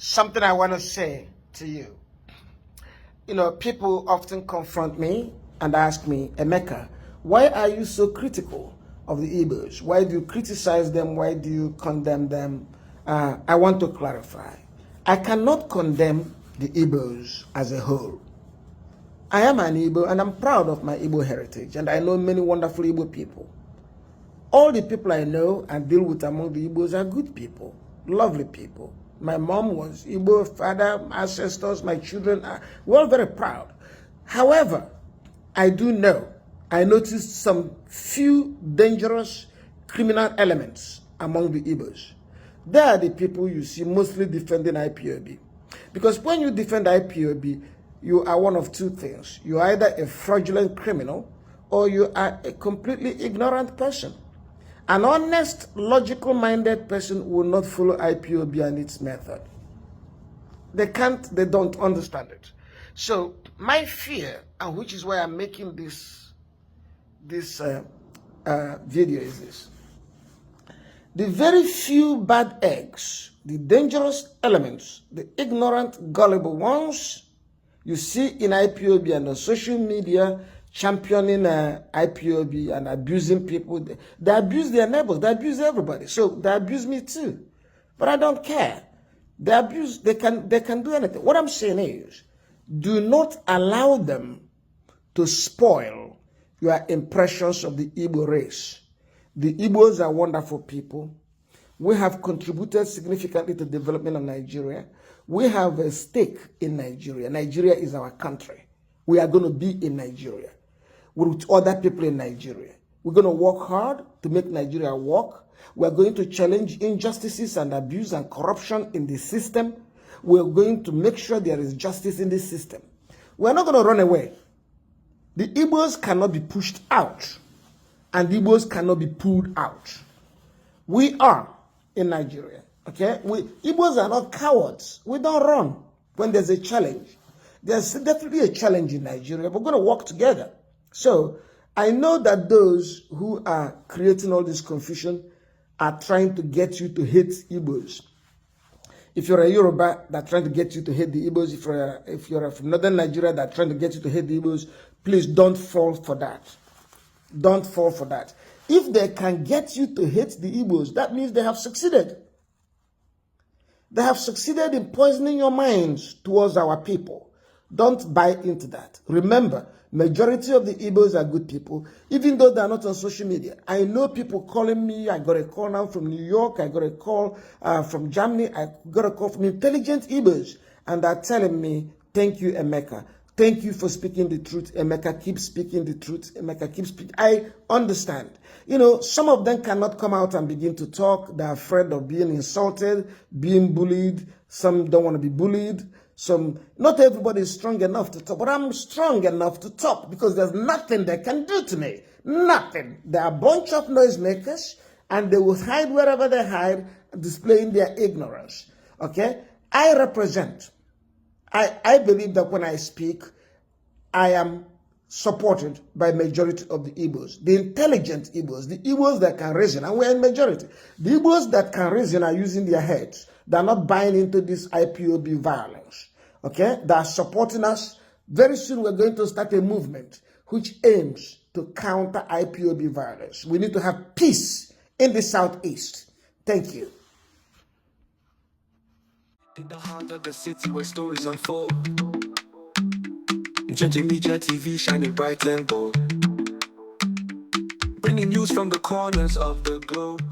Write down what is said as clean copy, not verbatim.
something I want to say to you. You know, people often confront me and ask me, Emeka, why are you so critical of the Igbos? Why do you criticize them? Why do you condemn them? I want to clarify. I cannot condemn the Igbos as a whole. I am an Igbo and I'm proud of my Igbo heritage, and I know many wonderful Igbo people. All the people I know and deal with among the Igbos are good people, lovely people. My mom was Igbo, father, my ancestors, my children, we're all very proud. However, I noticed some few dangerous criminal elements among the Igbos. They are the people you see mostly defending IPOB. Because when you defend IPOB, you are one of two things. You are either a fraudulent criminal or you are a completely ignorant person. An honest, logical-minded person will not follow IPOB and its method. They don't understand it. So my fear, and which is why I'm making this video, is this. The very few bad eggs, the dangerous elements, the ignorant, gullible ones you see in IPOB and on social media championing IPOB and abusing people. They abuse their neighbors. They abuse everybody. So they abuse me too. But I don't care. They abuse, they can do anything. What I'm saying is, do not allow them to spoil your impressions of the Igbo race. The Igbos are wonderful people. We have contributed significantly to the development of Nigeria. We have a stake in Nigeria. Nigeria is our country. We are going to be in Nigeria with other people in Nigeria. We're going to work hard to make Nigeria work. We're going to challenge injustices and abuse and corruption in the system. We're going to make sure there is justice in the system. We're not going to run away. The Igbos cannot be pushed out, and the Igbos cannot be pulled out. We are in Nigeria, okay? Igbos are not cowards. We don't run when there's a challenge. There's definitely a challenge in Nigeria. We're going to work together. So I know that those who are creating all this confusion are trying to get you to hate Igbos. If you're a Yoruba, they're trying to get you to hate the Igbos. If you're from northern Nigeria, they're trying to get you to hate the Igbos. Please don't fall for that. Don't fall for that. If they can get you to hate the Igbos, that means they have succeeded. They have succeeded in poisoning your minds towards our people. Don't buy into that. Remember, majority of the Igbos are good people, even though they're not on social media. I know people calling me. I got a call now from New York. I got a call from Germany. I got a call from intelligent Igbos. And they're telling me, thank you, Emeka. Thank you for speaking the truth. Emeka, keep speaking the truth. Emeka, keep speaking. I understand. You know, some of them cannot come out and begin to talk. They're afraid of being insulted, being bullied. Some don't want to be bullied. Not everybody is strong enough to talk, but I'm strong enough to talk because there's nothing they can do to me. Nothing. They're a bunch of noisemakers, and they will hide wherever they hide, displaying their ignorance. Okay? I believe that when I speak, I am supported by majority of the Igbos, the intelligent Igbos, the Igbos that can reason, and we're in majority. The Igbos that can reason are using their heads. They're not buying into this IPOB violence. Okay? They're supporting us. Very soon we're going to start a movement which aims to counter IPOB violence. We need to have peace in the Southeast. Thank you. In the heart of the city where stories unfold, Gentle Media TV shining bright and bold, bringing news from the corners of the globe.